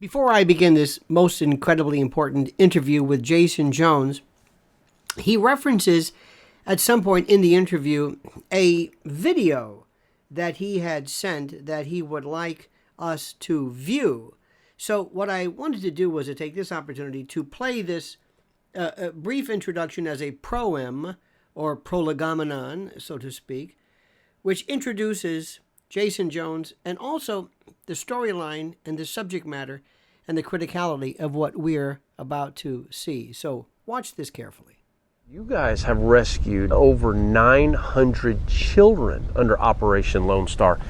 Before I begin this most incredibly important interview with Jaeson Jones, he references at some point in the interview a video that he had sent that he would like us to view. So what I wanted to do was to take this opportunity to play this brief introduction as a proem or prolegomenon, so to speak, which introduces Jaeson Jones and also the storyline and the subject matter and the criticality of what we're about to see. So watch this carefully. You guys have rescued over 900 children under Operation Lone Star.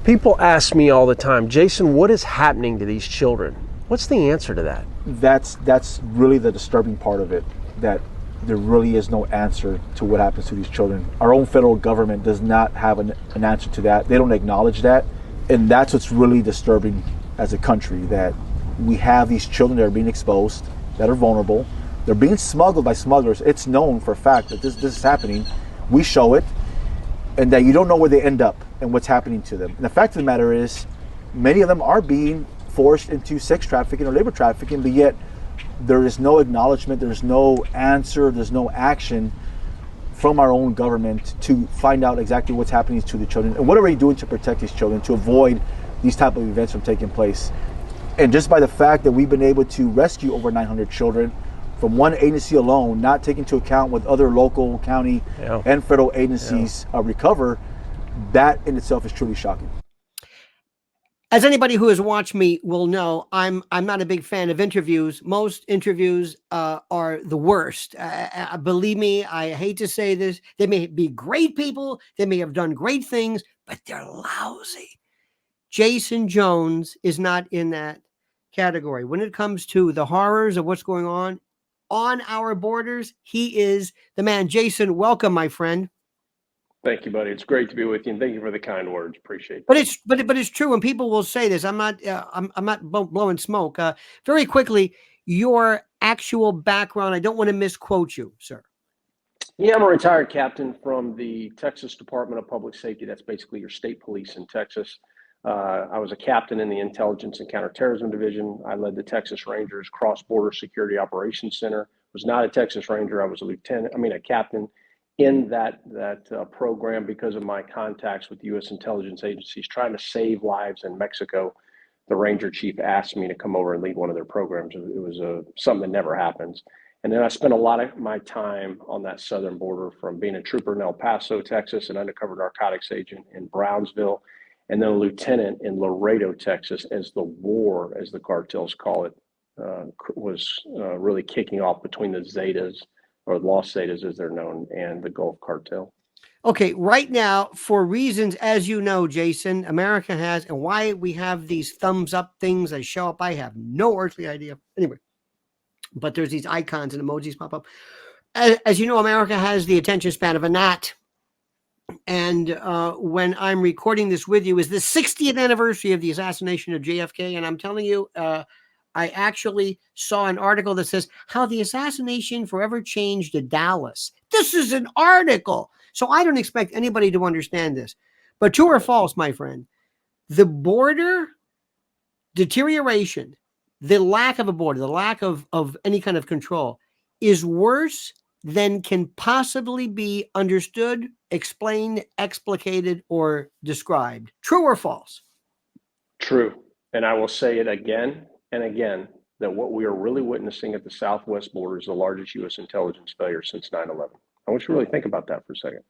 People ask me all the time, Jaeson, what is happening to these children? What's the answer to that? That's really the disturbing part of it, that there really is no answer to what happens to these children. Our own federal government does not have an answer to that. They don't acknowledge that. And that's what's really disturbing as a country, that we have these children that are being exposed, that are vulnerable. They're being smuggled by smugglers. It's known for a fact that this is happening. We show it, and that you don't know where they end up and what's happening to them. And the fact of the matter is, many of them are being forced into sex trafficking or labor trafficking, but yet there is no acknowledgement, there's no answer, there's no action from our own government to find out exactly what's happening to the children and what are we doing to protect these children, to avoid these type of events from taking place. And just by the fact that we've been able to rescue over 900 children from one agency alone, not taking into account what other local, county, and federal agencies recover, that in itself is truly shocking. As anybody who has watched me will know, I'm not a big fan of interviews. Most interviews are the worst. Believe me, I hate to say this. They may be great people. They may have done great things, but they're lousy. Jaeson Jones is not in that category. When it comes to the horrors of what's going on our borders, he is the man. Jaeson, welcome, my friend. Thank you, buddy. It's great to be with you, and thank you for the kind words. Appreciate that. But it's true. When people will say this, I'm not blowing smoke. Very quickly, your actual background. I don't want to misquote you, sir. Yeah, I'm a retired captain from the Texas Department of Public Safety. That's basically your state police in Texas. I was a captain in the Intelligence and Counterterrorism Division. I led the Texas Rangers Cross-Border Security Operations Center. Was not a Texas Ranger. I was a captain in that program because of my contacts with U.S. intelligence agencies trying to save lives in Mexico. The Ranger chief asked me to come over and lead one of their programs. It was something that never happens. And then I spent a lot of my time on that southern border, from being a trooper in El Paso, Texas, an undercover narcotics agent in Brownsville, and then a lieutenant in Laredo, Texas, as the war, as the cartels call it, was really kicking off between the Zetas, or Los Zetas as they're known, and the Gulf Cartel. Okay, right now, for reasons, as you know, Jaeson, America has, and why we have these thumbs up things that show up, I have no earthly idea. Anyway, but there's these icons and emojis pop up. As you know, America has the attention span of a gnat. And when I'm recording this with you is the 60th anniversary of the assassination of JFK. And I'm telling you, I actually saw an article that says how the assassination forever changed Dallas. This is an article. So I don't expect anybody to understand this. But true or false, my friend, the border deterioration, the lack of a border, the lack of any kind of control is worse than can possibly be understood, explained, explicated, or described. True or false? True. And I will say it again and again, that what we are really witnessing at the southwest border is the largest U.S. intelligence failure since 9/11. I want you to really think about that for a second.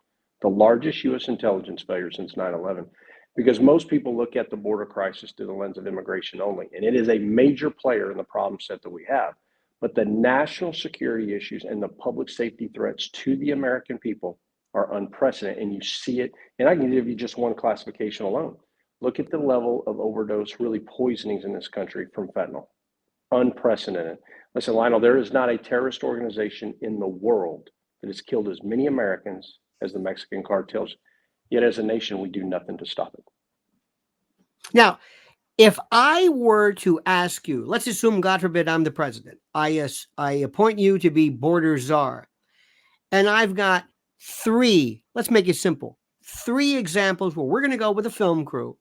The largest U.S. intelligence failure since 9/11, because most people look at the border crisis through the lens of immigration only, and it is a major player in the problem set that we have. But the national security issues and the public safety threats to the American people are unprecedented, and you see it. And I can give you just one classification alone. Look at the level of overdose, really poisonings in this country from fentanyl. Unprecedented. Listen, Lionel, there is not a terrorist organization in the world that has killed as many Americans as the Mexican cartels. Yet as a nation, we do nothing to stop it. Now, if I were to ask you, let's assume, God forbid, I'm the president. I appoint you to be border czar. And I've got three, let's make it simple, three examples where we're going to go with a film crew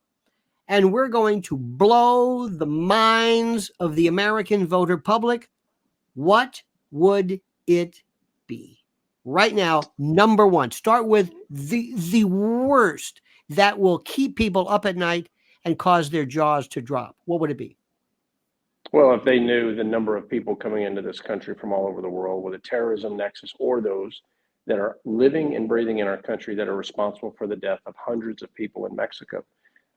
and we're going to blow the minds of the American voter public, what would it be? Right now, number one, start with the worst that will keep people up at night and cause their jaws to drop. What would it be? Well, if they knew the number of people coming into this country from all over the world with a terrorism nexus, or those that are living and breathing in our country that are responsible for the death of hundreds of people in Mexico.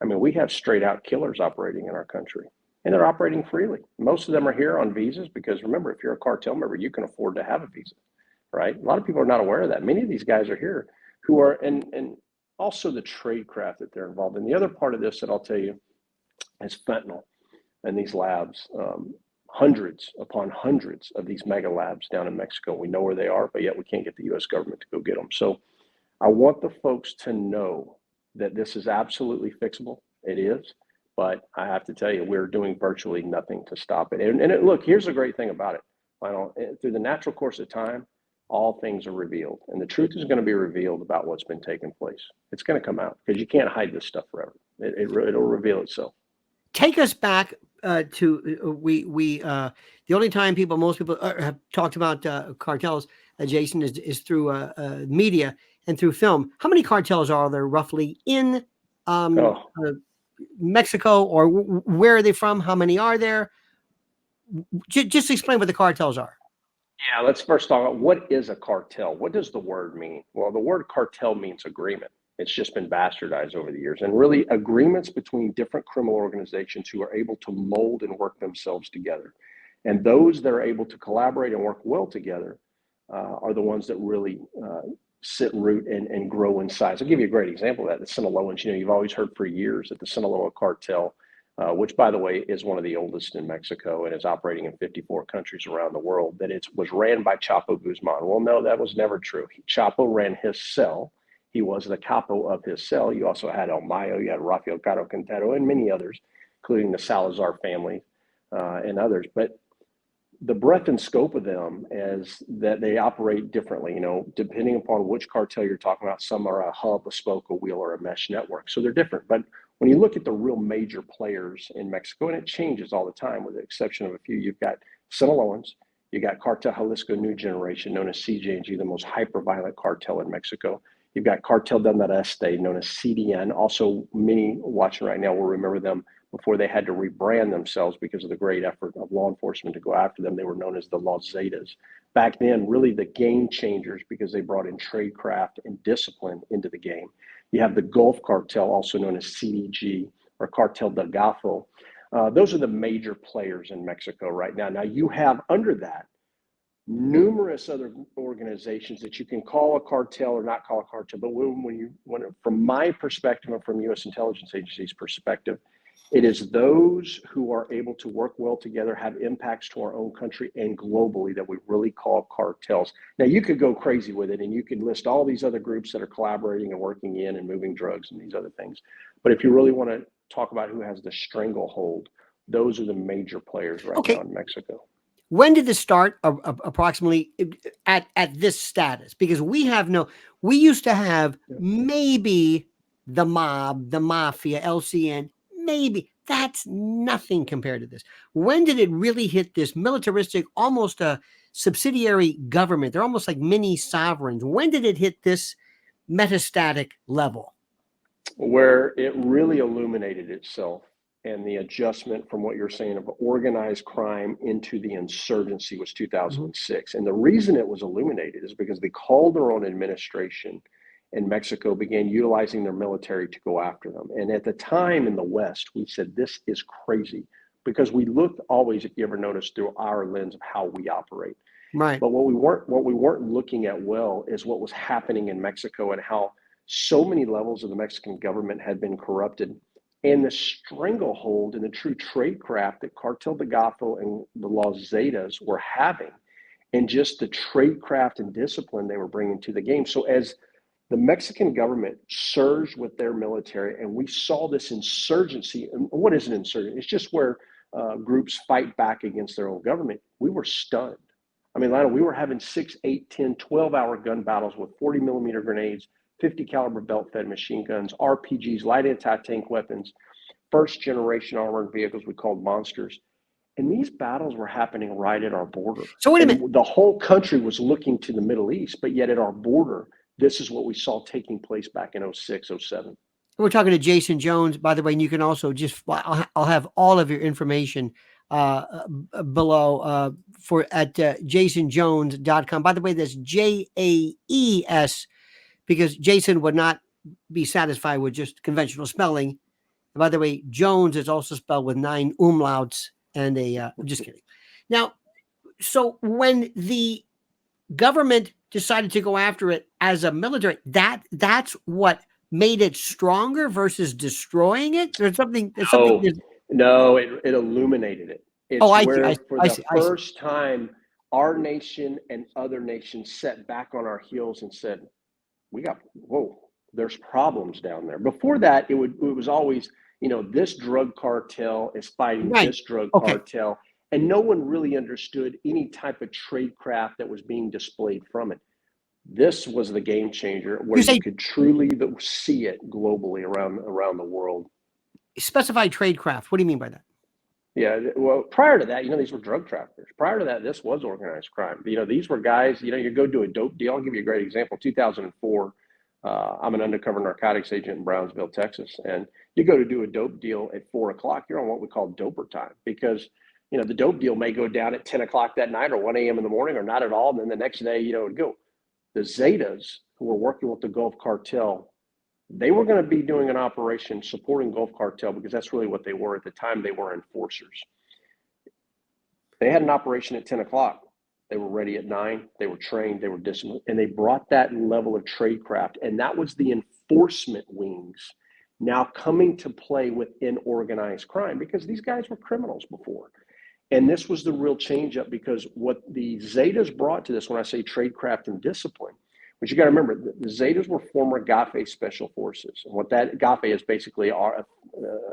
I mean, we have straight out killers operating in our country, and they're operating freely. Most of them are here on visas because, remember, if you're a cartel member, you can afford to have a visa, right? A lot of people are not aware of that. Many of these guys are here who are, and also the tradecraft that they're involved in. The other part of this that I'll tell you is fentanyl. And these labs, hundreds upon hundreds of these mega labs down in Mexico. We know where they are, but yet we can't get the U.S. government to go get them. So I want the folks to know that this is absolutely fixable. It is, but I have to tell you, we're doing virtually nothing to stop it. And look, here's the great thing about it, Lionel. Through the natural course of time, all things are revealed, and the truth is going to be revealed about what's been taking place. It's going to come out because you can't hide this stuff forever. It'll reveal itself. Take us back to the only time most people have talked about cartels, Jaeson, is through media and through film. How many cartels are there roughly in Mexico, or where are they from? How many are there? Just explain what the cartels are. Yeah, let's first talk about what is a cartel. What does the word mean? Well, the word cartel means agreement. It's just been bastardized over the years, and really agreements between different criminal organizations who are able to mold and work themselves together. And those that are able to collaborate and work well together are the ones that really sit root and grow in size. I'll give you a great example of that. The Sinaloans, you've always heard for years that the Sinaloa cartel, which by the way is one of the oldest in Mexico and is operating in 54 countries around the world, that it was ran by Chapo Guzman. Well, no, that was never true. Chapo ran his cell. He was the capo of his cell. You also had El Mayo, you had Rafael Caro Quintero, and many others, including the Salazar family and others. But the breadth and scope of them is that they operate differently, depending upon which cartel you're talking about. Some are a hub, a spoke, a wheel, or a mesh network. So they're different. But when you look at the real major players in Mexico, and it changes all the time with the exception of a few, you've got Sinaloans, you got Cartel Jalisco New Generation, known as CJNG, the most hyper-violent cartel in Mexico. You've got Cartel del Noreste, known as CDN. Also, many watching right now will remember them before they had to rebrand themselves because of the great effort of law enforcement to go after them. They were known as the Los Zetas. Back then, really the game changers because they brought in tradecraft and discipline into the game. You have the Gulf Cartel, also known as CDG, or Cartel del Golfo. Those are the major players in Mexico right now. Now, you have under that numerous other organizations that you can call a cartel or not call a cartel. But from my perspective and from U.S. intelligence agencies' perspective, it is those who are able to work well together, have impacts to our own country and globally, that we really call cartels. Now, you could go crazy with it and you could list all these other groups that are collaborating and working in and moving drugs and these other things. But if you really want to talk about who has the stranglehold, those are the major players right now in Mexico. When did this start approximately at this status? Because we used to have maybe the mob, the mafia, LCN, maybe. That's nothing compared to this. When did it really hit this militaristic, almost a subsidiary government? They're almost like mini sovereigns. When did it hit this metastatic level? Where it really illuminated itself, and the adjustment from what you're saying of organized crime into the insurgency was 2006. And the reason it was illuminated is because the Calderon administration in Mexico began utilizing their military to go after them. And at the time in the West, we said, this is crazy, because we looked always, if you ever noticed, through our lens of how we operate. Right. But what we weren't looking at well is what was happening in Mexico and how so many levels of the Mexican government had been corrupted. And the stranglehold and the true tradecraft that Cartel del Golfo and the Los Zetas were having, and just the tradecraft and discipline they were bringing to the game. So as the Mexican government surged with their military, and we saw this insurgency. And what is an insurgency? It's just where groups fight back against their own government. We were stunned. I mean, Lionel, we were having 6, 8, 10, 12-hour gun battles with 40-millimeter grenades, 50 caliber belt-fed machine guns, RPGs, light anti-tank weapons, first generation armored vehicles we called monsters. And these battles were happening right at our border. So wait a And minute. the whole country was looking to the Middle East, but yet at our border, this is what we saw taking place back in 06, 07. We're talking to Jaeson Jones, by the way, and you can also just, I'll have all of your information below for at jasonjones.com. By the way, that's JAES, because Jaeson would not be satisfied with just conventional spelling. And by the way, Jones is also spelled with 9 umlauts and a, just kidding. Now, so when the government decided to go after it as a military, that's what made it stronger versus destroying it? There's something. No, it illuminated it. It's I where see, for the first time, our nation and other nations set back on our heels and said, whoa, there's problems down there. Before that, it was always, this drug cartel is fighting this drug cartel. And no one really understood any type of tradecraft that was being displayed from it. This was the game changer where you could truly see it globally around the world. Specified tradecraft. What do you mean by that? Yeah, well, prior to that, these were drug traffickers. Prior to that, this was organized crime. These were guys, you go do a dope deal. I'll give you a great example. 2004, I'm an undercover narcotics agent in Brownsville, Texas. And you go to do a dope deal at 4 o'clock, you're on what we call doper time, because the dope deal may go down at 10 o'clock that night or 1 a.m. in the morning or not at all. And then the next day, it would go. The Zetas, who were working with the Gulf Cartel, they were going to be doing an operation supporting Gulf Cartel, because that's really what they were at the time. They were enforcers. They had an operation at 10 o'clock. They were ready at 9. They were trained. They were disciplined. And they brought that level of tradecraft. And that was the enforcement wings now coming to play within organized crime, because these guys were criminals before. And this was the real change up, because what the Zetas brought to this, when I say tradecraft and discipline, but you got to remember, the Zetas were former GAFE special forces. And what that GAFE is basically our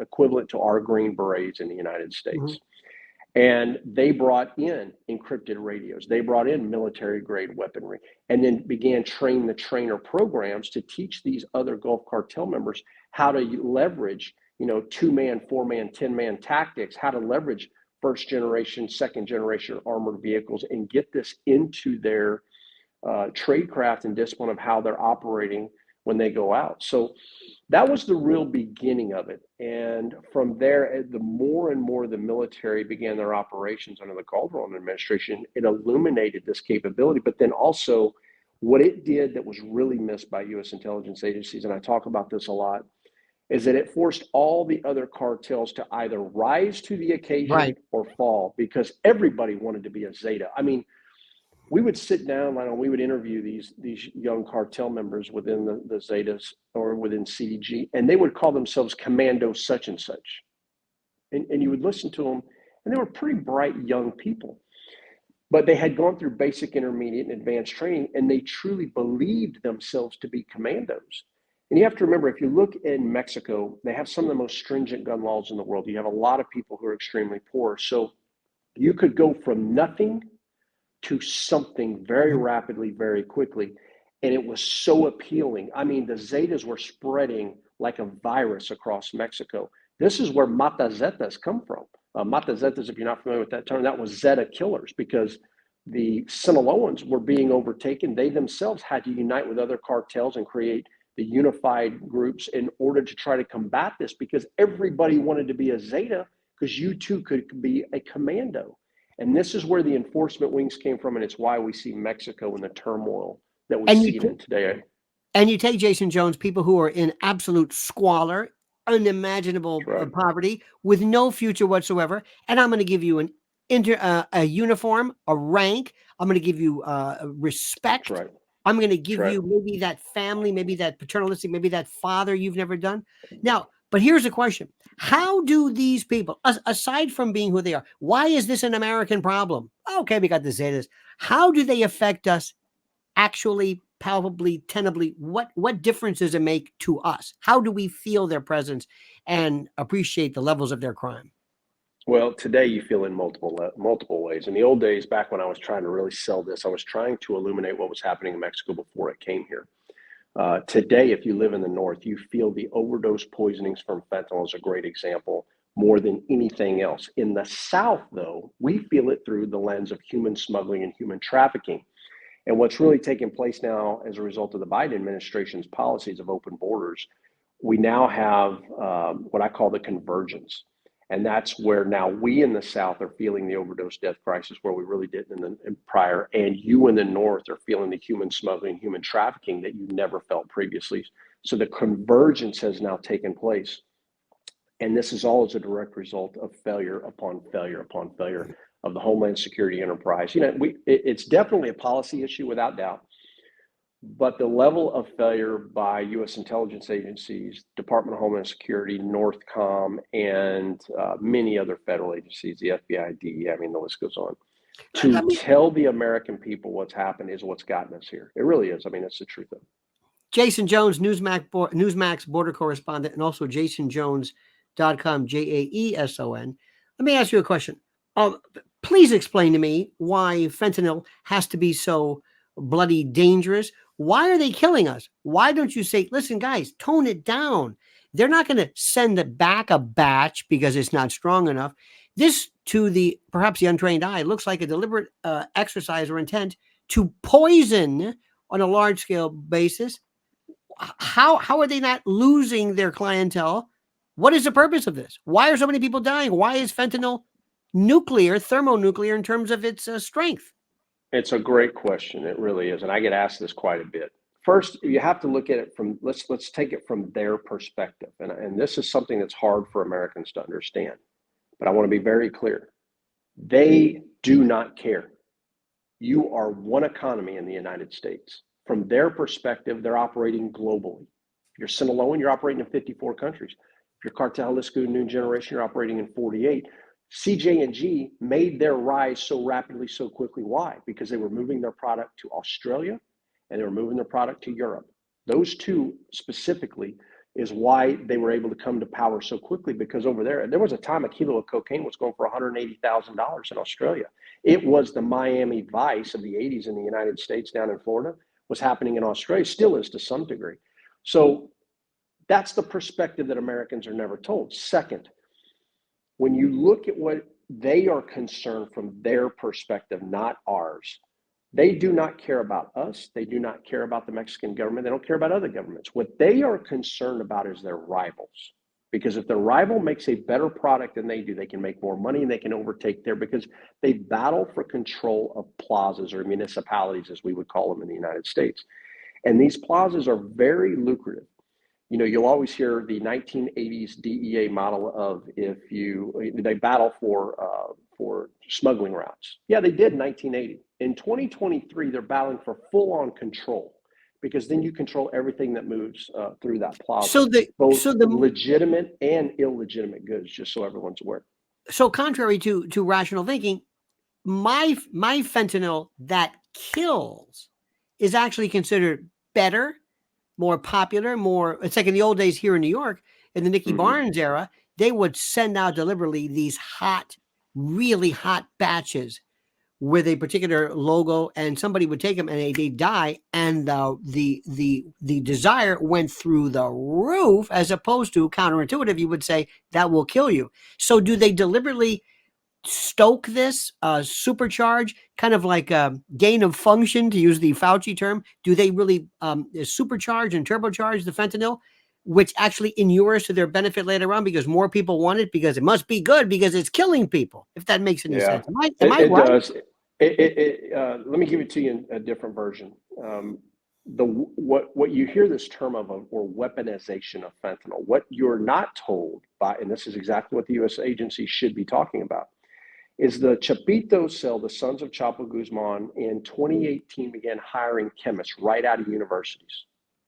equivalent to our Green Berets in the United States. Mm-hmm. And they brought in encrypted radios. They brought in military grade weaponry, and then began train the trainer programs to teach these other Gulf Cartel members how to leverage, 2-man, 4-man, 10-man tactics, how to leverage first generation, second generation armored vehicles, and get this into their tradecraft and discipline of how they're operating when they go out. So that was the real beginning of it. And from there, the more and more the military began their operations under the Calderon administration, it illuminated this capability. But then also what it did that was really missed by U.S. intelligence agencies, and I talk about this a lot, is that it forced all the other cartels to either rise to the occasion or fall, because everybody wanted to be a Zeta. I mean, we would sit down, Lionel, we would interview these young cartel members within the Zetas or within CDG, and they would call themselves Commando such and such. And you would listen to them, and they were pretty bright young people. But they had gone through basic, intermediate, and advanced training, and they truly believed themselves to be commandos. And you have to remember, if you look in Mexico, they have some of the most stringent gun laws in the world. You have a lot of people who are extremely poor. So you could go from nothing to something very rapidly, very quickly. And it was so appealing. I mean, the Zetas were spreading like a virus across Mexico. This is where Mata Zetas come from. Mata Zetas, if you're not familiar with that term, that was Zeta killers, because the Sinaloans were being overtaken. They themselves had to unite with other cartels and create the unified groups in order to try to combat this, because everybody wanted to be a Zeta, because you too could be a commando. And this is where the enforcement wings came from, and it's why we see Mexico in the turmoil that we see in today. And you take Jaeson Jones, people who are in absolute squalor, unimaginable poverty, with no future whatsoever, and I'm going to give you a uniform, a rank. I'm going to give you respect. I'm going to give you maybe that family, maybe that paternalistic, maybe that father you've never done. Now, but here's the question. How do these people, aside from being who they are, why is this an American problem? Okay, we got the Zetas. How do they affect us actually, palpably, tangibly? What difference does it make to us? How do we feel their presence and appreciate the levels of their crime? Well, today you feel in multiple ways. In the old days, back when I was trying to really sell this, I was trying to illuminate what was happening in Mexico before it came here. Today, if you live in the North, you feel the overdose poisonings from fentanyl is a great example more than anything else. In the South, though, we feel it through the lens of human smuggling and human trafficking. And what's really taking place now as a result of the Biden administration's policies of open borders, we now have what I call the convergence. And that's where now we in the South are feeling the overdose death crisis where we really didn't in prior. And you in the North are feeling the human smuggling, human trafficking that you never felt previously. So the convergence has now taken place. And this is all as a direct result of failure upon failure upon failure of the Homeland Security enterprise. You know, it's definitely a policy issue without doubt. But the level of failure by U.S. intelligence agencies, Department of Homeland Security, NORTHCOM, and many other federal agencies, the FBI, DEA, I mean, the list goes on, to tell the American people what's happened is what's gotten us here. It really is. I mean, it's the truth of it. Jaeson Jones, Newsmax border correspondent, and also JaesonJones.com, Jaeson. Let me ask you a question. Please explain to me why fentanyl has to be so bloody dangerous. Why are they killing us? Why don't you say, listen, guys, tone it down? They're not going to send it back a batch because it's not strong enough. This, to perhaps the untrained eye, looks like a deliberate exercise or intent to poison on a large scale basis. How are they not losing their clientele? What is the purpose of this? Why are so many people dying? Why is fentanyl thermonuclear in terms of its strength? It's a great question. It really is. And I get asked this quite a bit. First, you have to look at it from, let's take it from their perspective. And this is something that's hard for Americans to understand. But I want to be very clear. They do not care. You are one economy in the United States. From their perspective, they're operating globally. If you're Sinaloan, you're operating in 54 countries. If you're Cartel, Jalisco, New Generation, you're operating in 48. CJ&G made their rise so rapidly, so quickly. Why? Because they were moving their product to Australia and they were moving their product to Europe. Those two specifically is why they were able to come to power so quickly, because over there was a time a kilo of cocaine was going for $180,000 in Australia. It was the Miami Vice of the 80s in the United States down in Florida, was happening in Australia, still is to some degree. So that's the perspective that Americans are never told. Second, when you look at what they are concerned from their perspective, not ours, they do not care about us. They do not care about the Mexican government. They don't care about other governments. What they are concerned about is their rivals. Because if their rival makes a better product than they do, they can make more money and they can overtake there, because they battle for control of plazas or municipalities, as we would call them in the United States. And these plazas are very lucrative. You know, you'll always hear the 1980s DEA model of they battle for smuggling routes. Yeah, they did in 1980. In 2023, they're battling for full-on control, because then you control everything that moves through that plaza. Both legitimate and illegitimate goods, just so everyone's aware. So contrary to rational thinking, my fentanyl that kills is actually considered better, more popular, it's like in the old days here in New York, in the Nicky Barnes era, they would send out deliberately these really hot batches with a particular logo, and somebody would take them and they die, and the desire went through the roof, as opposed to counterintuitive, you would say that will kill you. So do they deliberately stoke this, supercharge, kind of like a gain of function, to use the Fauci term? Do they really supercharge and turbocharge the fentanyl, which actually inures to their benefit later on, because more people want it, because it must be good, because it's killing people, if that makes any sense? Am I right? Does. Let me give it to you in a different version. What you hear this term of, or weaponization of fentanyl, what you're not told by, and this is exactly what the U.S. agency should be talking about, is the Chapito cell, the Sons of Chapo Guzman, in 2018 began hiring chemists right out of universities.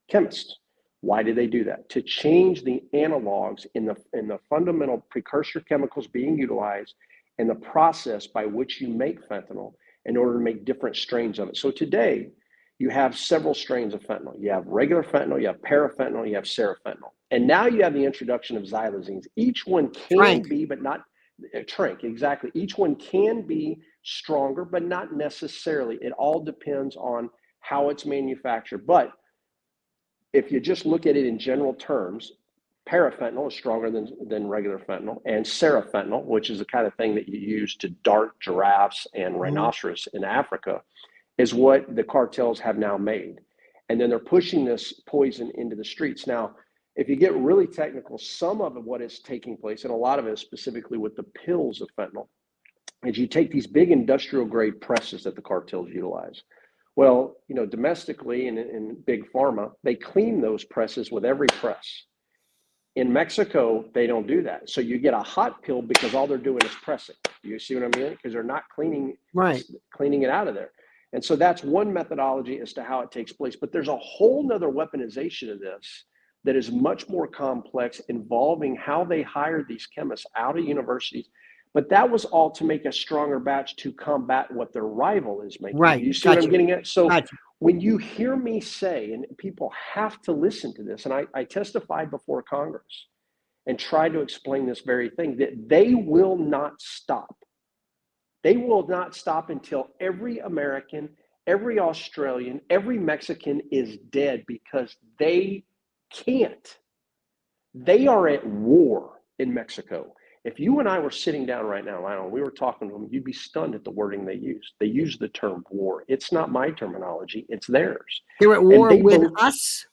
Chemists. Why did they do that? To change the analogs in the fundamental precursor chemicals being utilized and the process by which you make fentanyl in order to make different strains of it. So today, you have several strains of fentanyl. You have regular fentanyl, you have parafentanyl, you have serafentanyl. And now you have the introduction of xylazines. Each one can be, but not, tranq, exactly. Each one can be stronger, but not necessarily. It all depends on how it's manufactured. But if you just look at it in general terms, parafentanyl is stronger than regular fentanyl, and serafentanyl, which is the kind of thing that you use to dart giraffes and rhinoceros in Africa, is what the cartels have now made. And then they're pushing this poison into the streets. Now, if you get really technical, some of what is taking place, and a lot of it is specifically with the pills of fentanyl, is you take these big industrial grade presses that the cartels utilize. Well, you know, domestically and in big pharma, they clean those presses with every press. In Mexico, they don't do that. So you get a hot pill because all they're doing is pressing. You see what I mean? Because they're not cleaning it out of there. And so that's one methodology as to how it takes place. But there's a whole nother weaponization of this that is much more complex, involving how they hire these chemists out of universities. But that was all to make a stronger batch to combat what their rival is making. Right. You see what I'm getting at? So when you hear me say, and people have to listen to this, and I testified before Congress and tried to explain this very thing, that they will not stop. They will not stop until every American, every Australian, every Mexican is dead, because they can't. They are at war in Mexico. If you and I were sitting down right now, Lionel, we were talking to them, you'd be stunned at the wording they use. They use the term war. It's not my terminology, it's theirs. They're at war with us?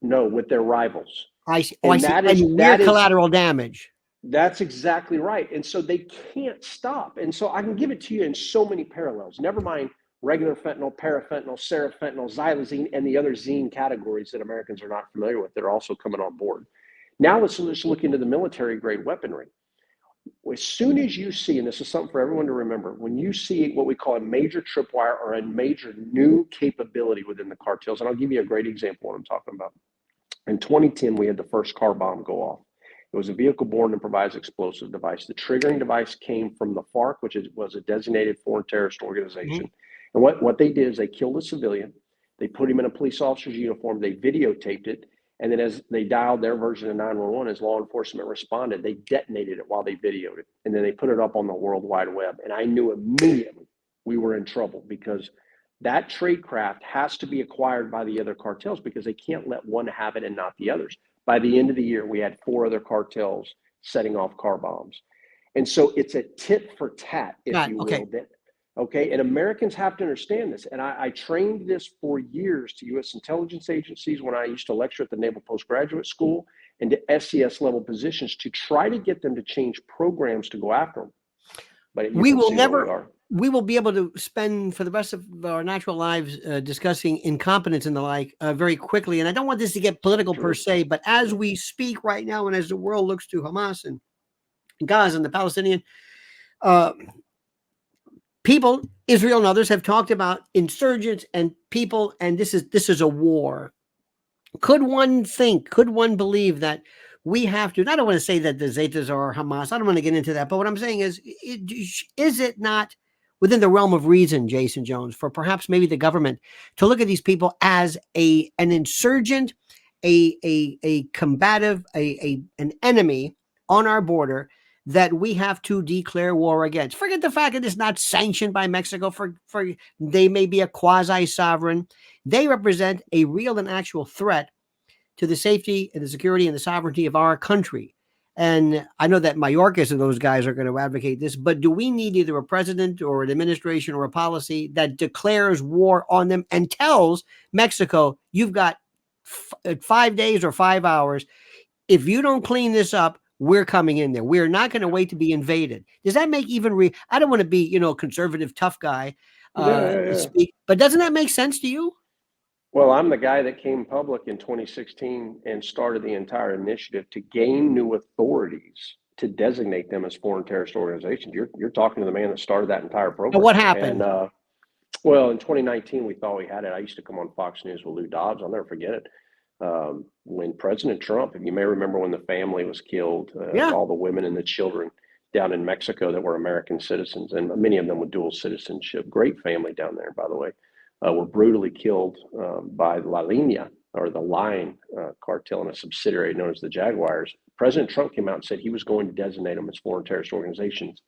No, with their rivals. I see. Oh, I see. And we're collateral damage. That's exactly right. And so they can't stop. And so I can give it to you in so many parallels. Never mind regular fentanyl, parafentanyl, serafentanyl, xylazine, and the other zine categories that Americans are not familiar with that are also coming on board. Now let's look into the military grade weaponry. As soon as you see, and this is something for everyone to remember, when you see what we call a major tripwire or a major new capability within the cartels, and I'll give you a great example of what I'm talking about. In 2010, we had the first car bomb go off. It was a vehicle-borne improvised explosive device. The triggering device came from the FARC, which was a designated foreign terrorist organization. And what they did is they killed a civilian. They put him in a police officer's uniform. They videotaped it. And then as they dialed their version of 911, as law enforcement responded, they detonated it while they videoed it. And then they put it up on the World Wide Web. And I knew immediately we were in trouble, because that tradecraft has to be acquired by the other cartels, because they can't let one have it and not the others. By the end of the year, we had 4 other cartels setting off car bombs. And so it's a tit for tat, if you will. Okay, and Americans have to understand this. And I trained this for years to U.S. intelligence agencies when I used to lecture at the Naval Postgraduate School, and to SES level positions, to try to get them to change programs to go after them. But we will be able to spend for the rest of our natural lives discussing incompetence and the like very quickly. And I don't want this to get political per se, but as we speak right now, and as the world looks to Hamas and Gaza and the Palestinian people, Israel and others have talked about insurgents and people, and this is a war. Could one believe that we have to, I don't want to say that the Zetas are Hamas, I don't want to get into that, but what I'm saying is it not within the realm of reason, Jaeson Jones, for perhaps maybe the government to look at these people as an insurgent, a combative, an enemy on our border that we have to declare war against? Forget the fact that it's not sanctioned by Mexico. For they may be a quasi-sovereign. They represent a real and actual threat to the safety and the security and the sovereignty of our country. And I know that Mayorkas and those guys are going to advocate this, but do we need either a president or an administration or a policy that declares war on them and tells Mexico, you've got 5 days or 5 hours. If you don't clean this up, we're coming in there. We're not going to wait to be invaded. Does that make I don't want to be, conservative, tough guy, speak, but doesn't that make sense to you? Well, I'm the guy that came public in 2016 and started the entire initiative to gain new authorities to designate them as foreign terrorist organizations. You're talking to the man that started that entire program. But what happened? And, well, in 2019, we thought we had it. I used to come on Fox News with Lou Dobbs. I'll never forget it. When President Trump, and you may remember when the family was killed, all the women and the children down in Mexico that were American citizens, and many of them with dual citizenship, great family down there, by the way, were brutally killed by La Línea, or the Line cartel, and a subsidiary known as the Jaguars. President Trump came out and said he was going to designate them as foreign terrorist organizations.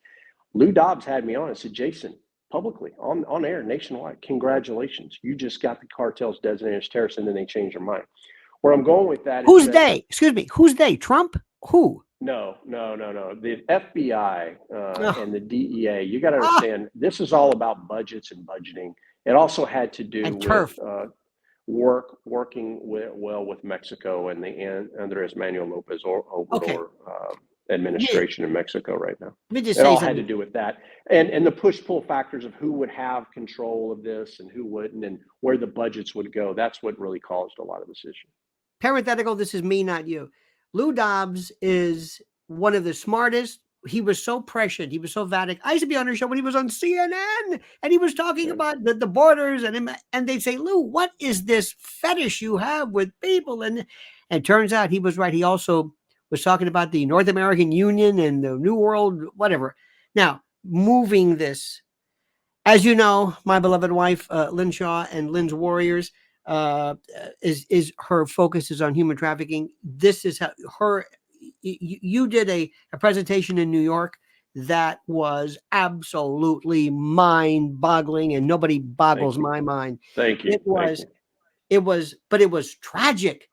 Lou Dobbs had me on and said, Jaeson, publicly, on air, nationwide, congratulations. You just got the cartels designated as terrorists, and then they changed their mind. Where I'm going with that is Who's that, they? Excuse me. Who's they? Trump? Who? no. The FBI Ugh. and the DEA, you got to Ah, understand, this is all about budgets and budgeting. It also had to do and with turf. working well with Mexico and the Andres Manuel Lopez Okay. Obrador administration in Mexico right now. Let me just It say all had to something. do with that, and the push-pull factors of who would have control of this and who wouldn't, and where the budgets would go. That's what really caused a lot of this issue. Parenthetical, this is me, not you. Lou Dobbs is one of the smartest. He was so prescient. He was so Vatican. I used to be on her show when he was on CNN, and he was talking Yeah. about the borders, and they'd say, Lou, what is this fetish you have with people? And it turns out he was right. He also was talking about the North American Union and the New World, whatever. Now, moving this, as you know, my beloved wife, Lynn Shaw, and Lynn's Warriors, is her focus is on human trafficking. This is how you did a presentation in New York that was absolutely mind-boggling, and nobody boggles my mind. Thank you. It was, but it was tragic.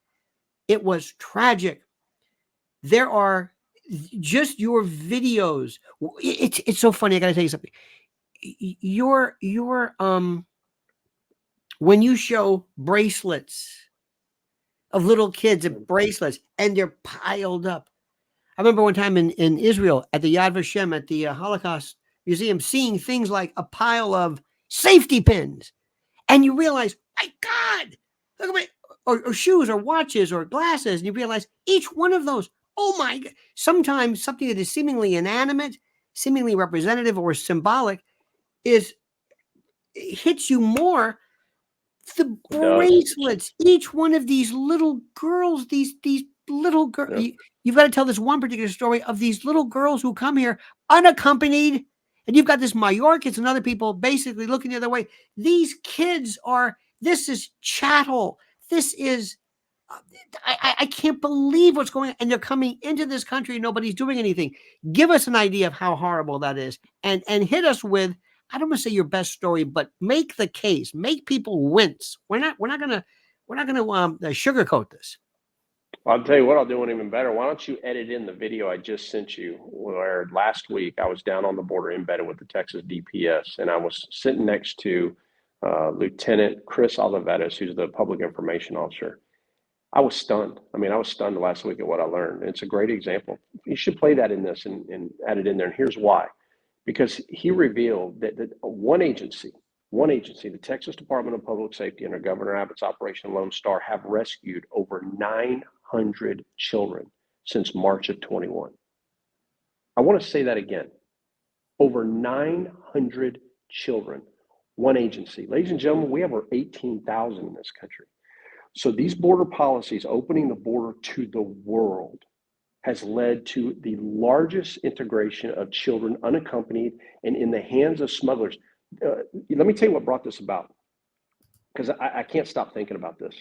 It was tragic. There are just your videos. It's so funny. I got to tell you something. Your when you show bracelets of little kids and bracelets, and they're piled up. I remember one time in Israel at the Yad Vashem at the Holocaust Museum, seeing things like a pile of safety pins, and you realize, my God, look at me, or shoes or watches or glasses, and you realize each one of those, oh my God, sometimes something that is seemingly inanimate, seemingly representative or symbolic hits you more. The bracelets, each one of these little girls, these little girls, you've got to tell this one particular story of these little girls who come here unaccompanied, and you've got this Mayorkas and other people basically looking the other way. These kids this is chattel. This is, I can't believe what's going on, and they're coming into this country and nobody's doing anything. Give us an idea of how horrible that is, and hit us with, I don't want to say your best story, but make the case, make people wince. We're not gonna sugarcoat this. I'll tell you what, I'll do one even better. Why don't you edit in the video I just sent you, where last week I was down on the border embedded with the Texas DPS, and I was sitting next to Lieutenant Chris Olivetis, who's the public information officer. I was stunned. I was stunned last week at what I learned. It's a great example. You should play that in this and add it in there. And here's why. Because he revealed that one agency, the Texas Department of Public Safety under Governor Abbott's Operation Lone Star, have rescued over 900 children since March of 21. I want to say that again. Over 900 children, one agency. Ladies and gentlemen, we have over 18,000 in this country. So these border policies, opening the border to the world, has led to the largest integration of children unaccompanied and in the hands of smugglers. Let me tell you what brought this about, because I can't stop thinking about this.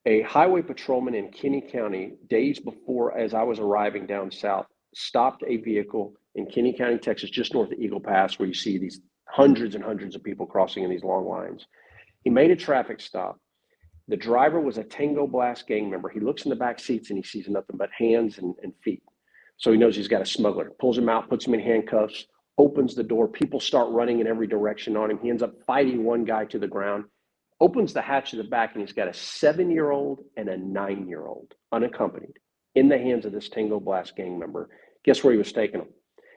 A highway patrolman in Kinney County, days before, as I was arriving down south, stopped a vehicle in Kinney County, Texas, just north of Eagle Pass, where you see these hundreds and hundreds of people crossing in these long lines. He made a traffic stop. The driver was a Tango Blast gang member. He looks in the back seats and he sees nothing but hands and feet. So he knows he's got a smuggler. Pulls him out, puts him in handcuffs, opens the door. People start running in every direction on him. He ends up fighting one guy to the ground, opens the hatch to the back, and he's got a 7-year-old and a 9-year-old unaccompanied in the hands of this Tango Blast gang member. Guess where he was taking them?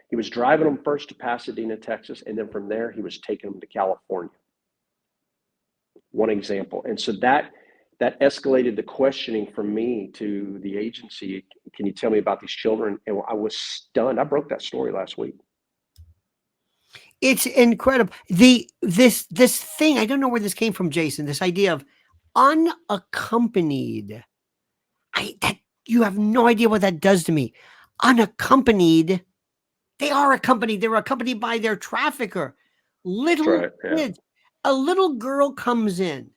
He was driving them first to Pasadena, Texas, and then from there he was taking them to California. One example. And so that escalated the questioning from me to the agency. Can you tell me about these children? And I was stunned. I broke that story last week. It's incredible. This thing, I don't know where this came from, Jaeson, this idea of unaccompanied. You have no idea what that does to me. Unaccompanied. They are accompanied. They're accompanied by their trafficker. Little kids. A little girl comes in.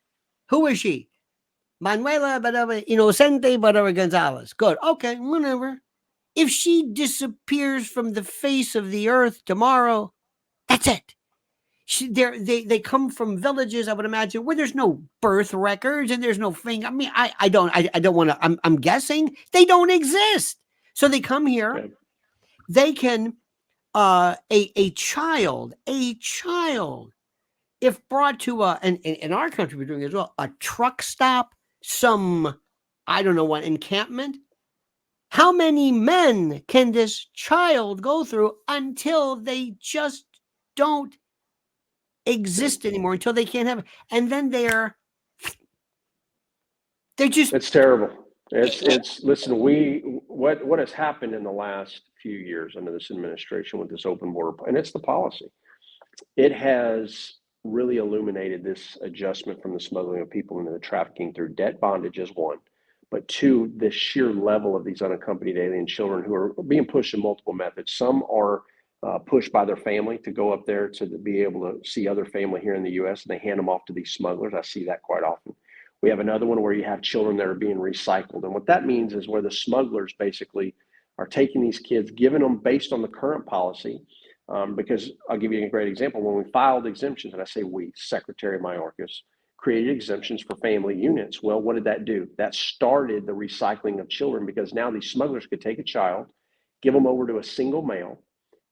Who is she? Manuela, whatever, Inocente, whatever, Gonzalez. Good. Okay, whatever. If she disappears from the face of the earth tomorrow, that's it. They come from villages, I would imagine, where there's no birth records and there's no thing. I mean, I don't want to. I'm guessing they don't exist. So they come here. Okay. They can a child, if brought to and in our country we're doing it as well, a truck stop, some I don't know what encampment. How many men can this child go through until they just don't exist anymore, until they can't have it, and then they're just It's terrible. It's listen, what has happened in the last few years under this administration with this open border, and it's the policy. It has really illuminated this adjustment from the smuggling of people into the trafficking through debt bondage is one, but two, the sheer level of these unaccompanied alien children who are being pushed in multiple methods. Some are pushed by their family to go up there to be able to see other family here in the U.S. and they hand them off to these smugglers. I see that quite often. We have another one where you have children that are being recycled. And what that means is where the smugglers basically are taking these kids, giving them based on the current policy. Because I'll give you a great example. When we filed exemptions, and I say we, Secretary Mayorkas, created exemptions for family units. Well, what did that do? That started the recycling of children because now these smugglers could take a child, give them over to a single male,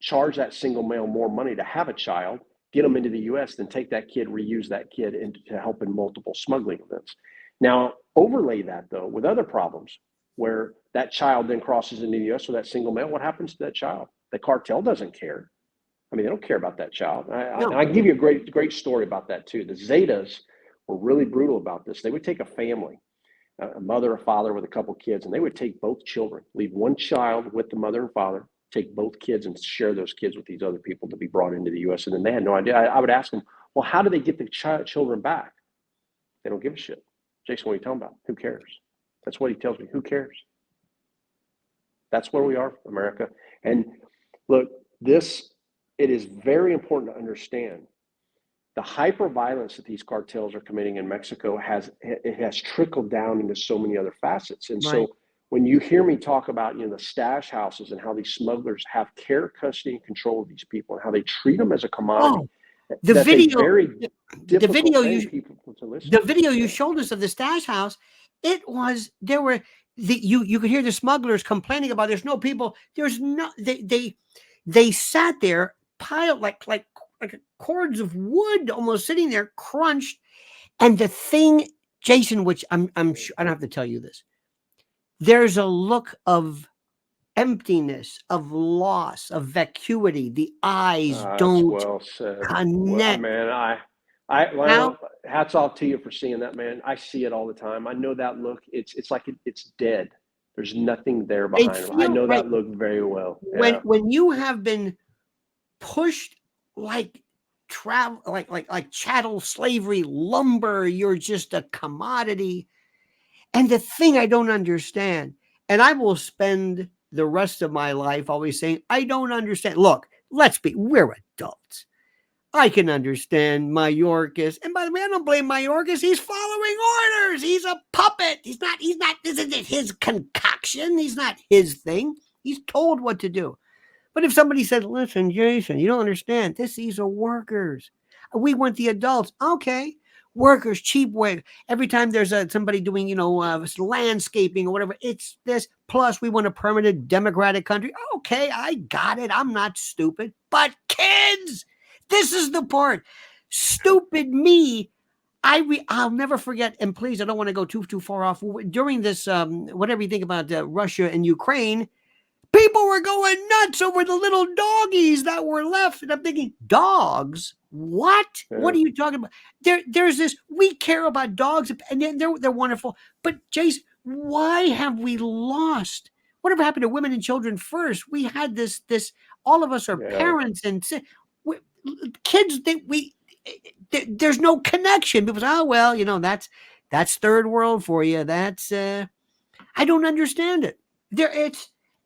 charge that single male more money to have a child, get them into the U.S., then take that kid, reuse that kid to help in multiple smuggling events. Now, overlay that, though, with other problems where that child then crosses into the U.S. with that single male. What happens to that child? The cartel doesn't care. I mean, they don't care about that child. I can give you a great story about that, too. The Zetas were really brutal about this. They would take a family, a mother, a father with a couple kids, and they would take both children, leave one child with the mother and father, take both kids and share those kids with these other people to be brought into the U.S. And then they had no idea. I would ask them, well, how do they get the children back? They don't give a shit. Jaeson, what are you talking about? Who cares? That's what he tells me. Who cares? That's where we are, America. And look, it is very important to understand the hyper violence that these cartels are committing in Mexico has trickled down into so many other facets. And so when you hear me talk about, the stash houses and how these smugglers have care, custody, and control of these people and how they treat them as a commodity, the video you to. showed us of the stash house, you could hear the smugglers complaining about there's no people. There's no they sat there piled like cords of wood almost sitting there crunched. And the thing, Jaeson, which I'm sure I don't have to tell you this, there's a look of emptiness, of loss, of vacuity. The eyes don't well said. connect. Well, man, Lionel, hats off to you for seeing that, man. I see it all the time. I know that look. It's like it's dead. There's nothing there behind them. I know that look very well. When you have been pushed like chattel slavery lumber, you're just a commodity. And the thing I don't understand, and I will spend the rest of my life always saying, I don't understand. Look, we're adults. I can understand Mayorkas. And by the way, I don't blame Mayorkas. He's following orders. He's a puppet. This isn't his concoction. He's not his thing. He's told what to do. But if somebody said, listen, Jaeson, you don't understand. These are workers. We want the adults. Okay. Workers, cheap work. Every time there's somebody doing, landscaping or whatever, it's this. Plus, we want a permanent democratic country. Okay, I got it. I'm not stupid. But kids, this is the part. Stupid me. I'll never forget. And please, I don't want to go too far off. During this, whatever you think about Russia and Ukraine, people were going nuts over the little doggies that were left. And I'm thinking, dogs? What? Yeah. What are you talking about? There's this, we care about dogs, and they're wonderful. But Jaeson, why have we lost? Whatever happened to women and children first? We had this all of us are parents and kids think there's no connection because, that's third world for you. That's, I don't understand it.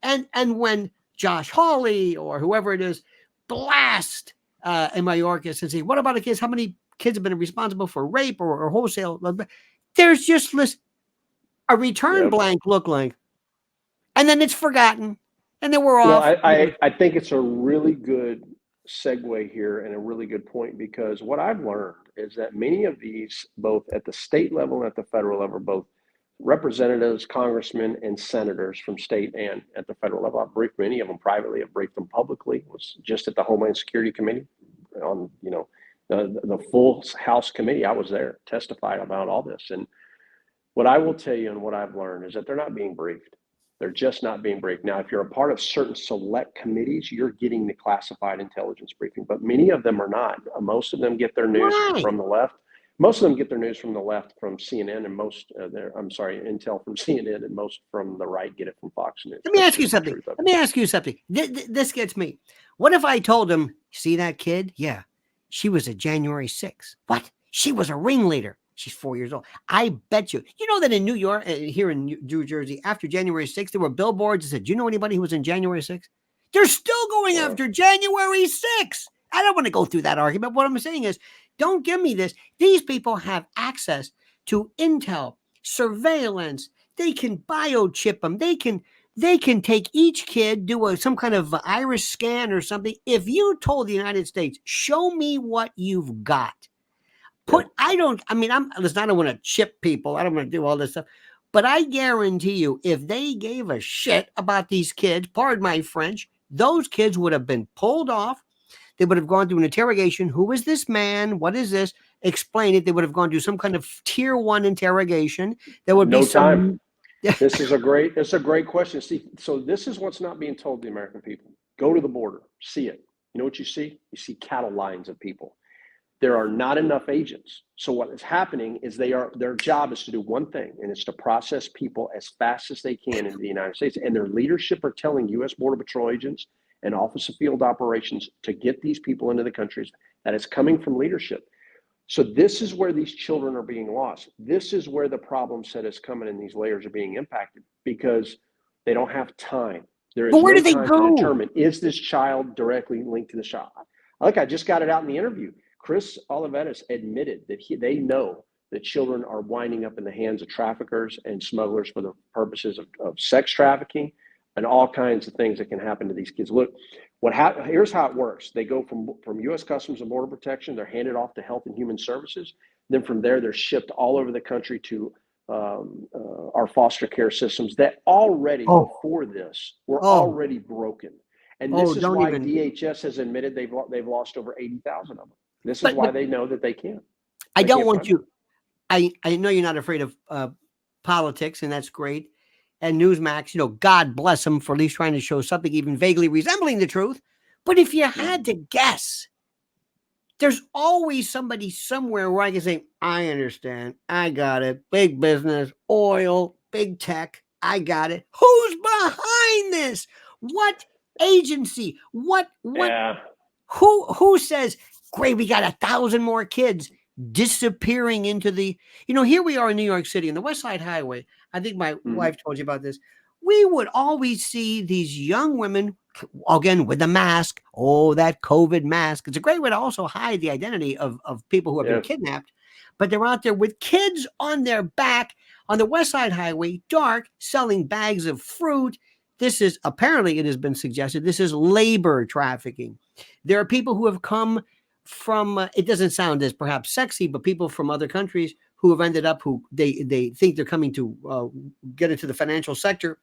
And when Josh Hawley or whoever it is blast in Mayorkas and say, what about the kids? How many kids have been responsible for rape or wholesale? There's just a return blank look like, and then it's forgotten, and then we're off. I think it's a really good segue here and a really good point, because what I've learned is that many of these, both at the state level and at the federal level, both representatives, congressmen, and senators from state and at the federal level. I've briefed many of them privately. I've briefed them publicly. Was just at the Homeland Security Committee on, the full House committee. I was there, testified about all this. And what I will tell you and what I've learned is that they're not being briefed. They're just not being briefed. Now, if you're a part of certain select committees, you're getting the classified intelligence briefing, but many of them are not. Most of them get their news from the left. Most of them get their news from the left, from CNN, and intel from CNN, and most from the right get it from Fox News. Let me ask you something. This gets me. What if I told him, see that kid? Yeah, she was a January 6th. What? She was a ringleader. She's 4 years old. I bet you. You know that in New York, here in New Jersey, after January 6th, there were billboards that said, do you know anybody who was in January 6th? They're still going after January 6th. I don't want to go through that argument. What I'm saying is, don't give me this. These people have access to intel, surveillance. They can biochip them. They can take each kid, do some kind of iris scan or something. If you told the United States, show me what you've got. I don't want to chip people. I don't want to do all this stuff. But I guarantee you, if they gave a shit about these kids, pardon my French, those kids would have been pulled off. They would have gone through an interrogation. Who is this man? What is this? Explain it. They would have gone through some kind of tier 1 interrogation. There would be time. This is a great question. See, so this is what's not being told to the American people. Go to the border, see it. You know what you see? You see cattle lines of people. There are not enough agents. So what is happening is their job is to do one thing, and it's to process people as fast as they can into the United States. And their leadership are telling U.S. Border Patrol agents and Office of Field Operations to get these people into the countries. That is coming from leadership. So this is where these children are being lost. This is where the problem set is coming, and these layers are being impacted because they don't have time. There is no time to determine, is this child directly linked to the child? Look, I just got it out in the interview. Chris Olivetis admitted that they know that children are winding up in the hands of traffickers and smugglers for the purposes of sex trafficking and all kinds of things that can happen to these kids. Look, here's how it works. They go from U.S. Customs and Border Protection. They're handed off to Health and Human Services. Then from there, they're shipped all over the country to our foster care systems that already, before this, were already broken. And this is why DHS has admitted they've lost over 80,000 of them. This is why they know that they can't. I don't want you. I know you're not afraid of politics, and that's great. And Newsmax, God bless them for at least trying to show something even vaguely resembling the truth. But if you had to guess, there's always somebody somewhere where I can say, I understand. I got it. Big business, oil, big tech. I got it. Who's behind this? What agency? What? Yeah. Who says, great, we got 1,000 more kids disappearing into the, here we are in New York City on the West Side Highway. I think my wife told you about this. We would always see these young women, again, with the mask. Oh, that COVID mask. It's a great way to also hide the identity of people who have been kidnapped. But they're out there with kids on their back on the West Side Highway, dark, selling bags of fruit. This is, apparently it has been suggested, this is labor trafficking. There are people who have come from, it doesn't sound as perhaps sexy, but people from other countries who have ended up, who they think they're coming to get into the financial sector.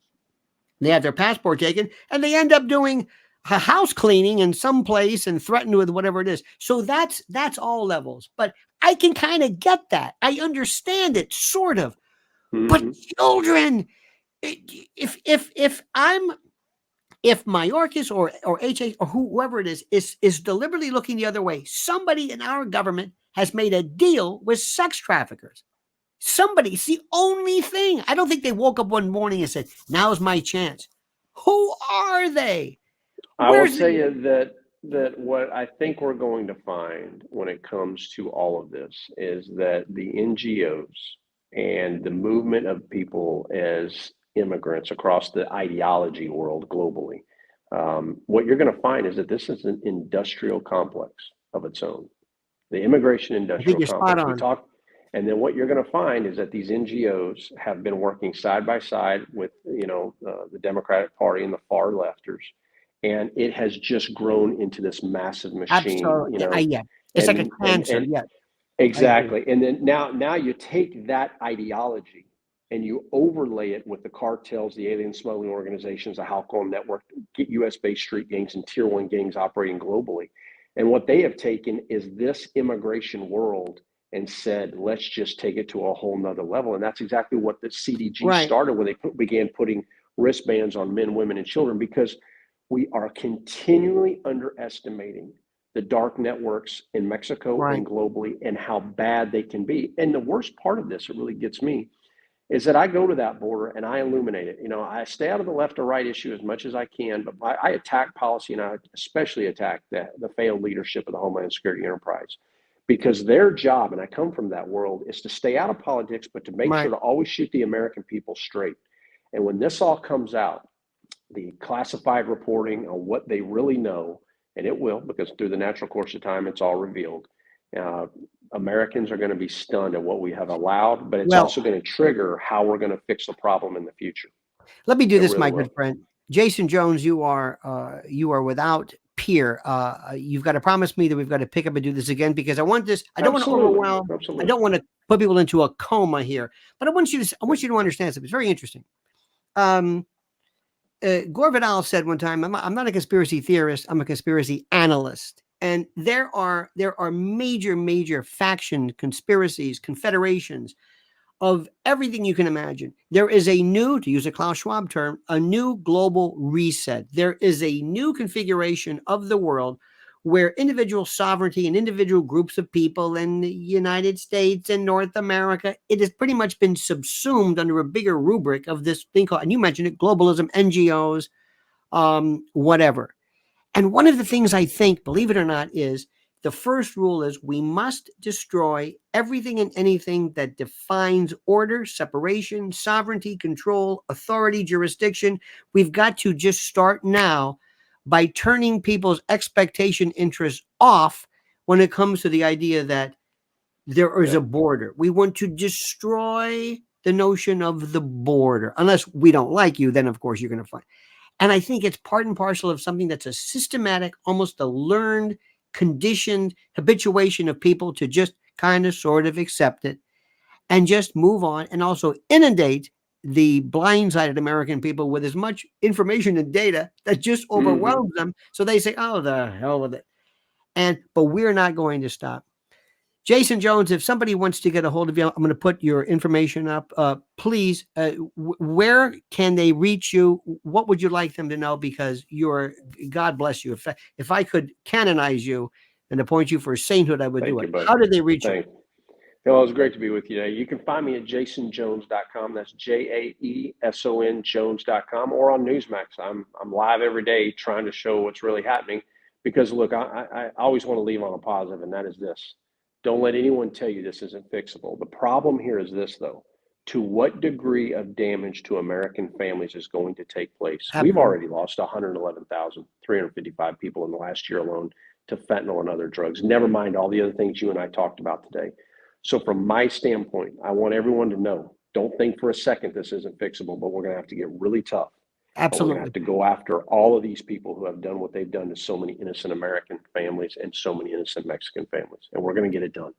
They have their passport taken, and they end up doing a house cleaning in some place and threatened with whatever it is. So that's all levels. But I can kind of get that. I understand it, sort of. But children, if Mayorkas or HA or whoever it is deliberately looking the other way, somebody in our government has made a deal with sex traffickers. Somebody, it's the only thing. I don't think they woke up one morning and said, now's my chance. Who are they? I will tell you that what I think we're going to find when it comes to all of this is that the NGOs and the movement of people as immigrants across the ideology world globally, what you're going to find is that this is an industrial complex of its own. The immigration industrial complex. And then what you're going to find is that these NGOs have been working side by side with, the Democratic Party and the far lefters. and it has just grown into this massive machine, you Absolutely. know. Yeah. It's like a cancer. And Yeah. exactly. And then now you take that ideology and you overlay it with the cartels, the alien smuggling organizations, the Halcon network, US-based street gangs and tier one gangs operating globally. And what they have taken is this immigration world and said, let's just take it to a whole nother level. And that's exactly what the CDG Right. started when they began putting wristbands on men, women, and children, because we are continually underestimating the dark networks in Mexico Right. and globally and how bad they can be. And the worst part of this, it really gets me, is that I go to that border and I illuminate it. You know, I stay out of the left or right issue as much as I can, but I attack policy, and I especially attack the failed leadership of the Homeland Security enterprise, because their job, and I come from that world, is to stay out of politics, but to make Right. sure to always shoot the American people straight. And when this all comes out, the classified reporting on what they really know, and it will, because through the natural course of time, it's all revealed. Americans are going to be stunned at what we have allowed, but it's Well, also going to trigger how we're going to fix the problem in the future. let me do It this, really my will. good friend. Jaeson Jones, you are without peer. You've got to promise me that we've got to pick up and do this again, because I want this. I don't want to Absolutely. overwhelm. I Absolutely. don't want to put people into a coma here, but I want you to understand something. It's very interesting. Gore Vidal said one time, I'm not a conspiracy theorist, I'm a conspiracy analyst. And there are major faction conspiracies, confederations of everything you can imagine. There is a new, to use a Klaus Schwab term, a new global reset. There is a new configuration of the world where individual sovereignty and individual groups of people in the United States and North America, it has pretty much been subsumed under a bigger rubric of this thing called, and you mentioned it, globalism, NGOs, whatever. And one of the things I think, believe it or not, is the first rule is we must destroy everything and anything that defines order, separation, sovereignty, control, authority, jurisdiction. We've got to just start now by turning people's expectation interests off when it comes to the idea that there is a border. We want to destroy the notion of the border. Unless we don't like you, then of course you're going to find. And I think it's part and parcel of something that's a systematic, almost a learned, conditioned habituation of people to just kind of sort of accept it and just move on, and also inundate the blindsided American people with as much information and data that just overwhelms them. So they say, oh, the hell with it. But we're not going to stop. Jaeson Jones, if somebody wants to get a hold of you, I'm going to put your information up. Please, where can they reach you? What would you like them to know? Because God bless you. If I could canonize you and appoint you for sainthood, I would do it. How do they reach you? Well, it was great to be with you today. You can find me at jasonjones.com. That's JAESON Jones.com, or on Newsmax. I'm live every day trying to show what's really happening, because look, I always want to leave on a positive, and that is this. Don't let anyone tell you this isn't fixable. The problem here is this, though. To what degree of damage to American families is going to take place? Absolutely. We've already lost 111,355 people in the last year alone to fentanyl and other drugs, never mind all the other things you and I talked about today. So from my standpoint, I want everyone to know, don't think for a second this isn't fixable, but we're going to have to get really tough. Absolutely. We're going to have to go after all of these people who have done what they've done to so many innocent American families and so many innocent Mexican families. And we're going to get it done.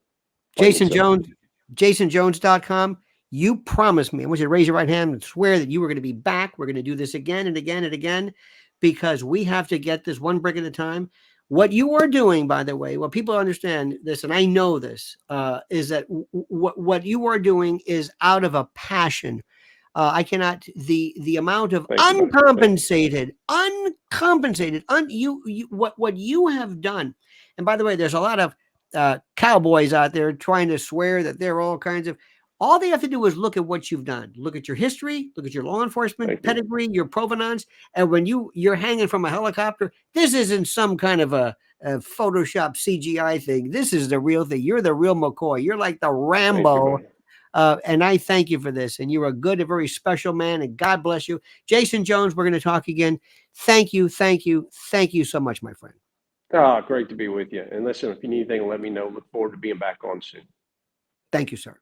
Jaeson Jones, jasonjones.com. You promised me, I want you to raise your right hand and swear that you were going to be back. We're going to do this again and again and again, because we have to get this one brick at a time. What you are doing, by the way, what people understand this, and I know this, is that what you are doing is out of a passion. I cannot, the amount of uncompensated, what you have done. And by the way, there's a lot of cowboys out there trying to swear that they're all kinds of, all they have to do is look at what you've done. Look at your history, look at your law enforcement pedigree, your provenance. And when you're hanging from a helicopter, this isn't some kind of a Photoshop CGI thing. This is the real thing. You're the real McCoy. You're like the Rambo. And I thank you for this. And you're a very special man, and God bless you. Jaeson Jones, we're going to talk again. Thank you so much, my friend. Oh, great to be with you. And listen, if you need anything, let me know. Look forward to being back on soon. Thank you, sir.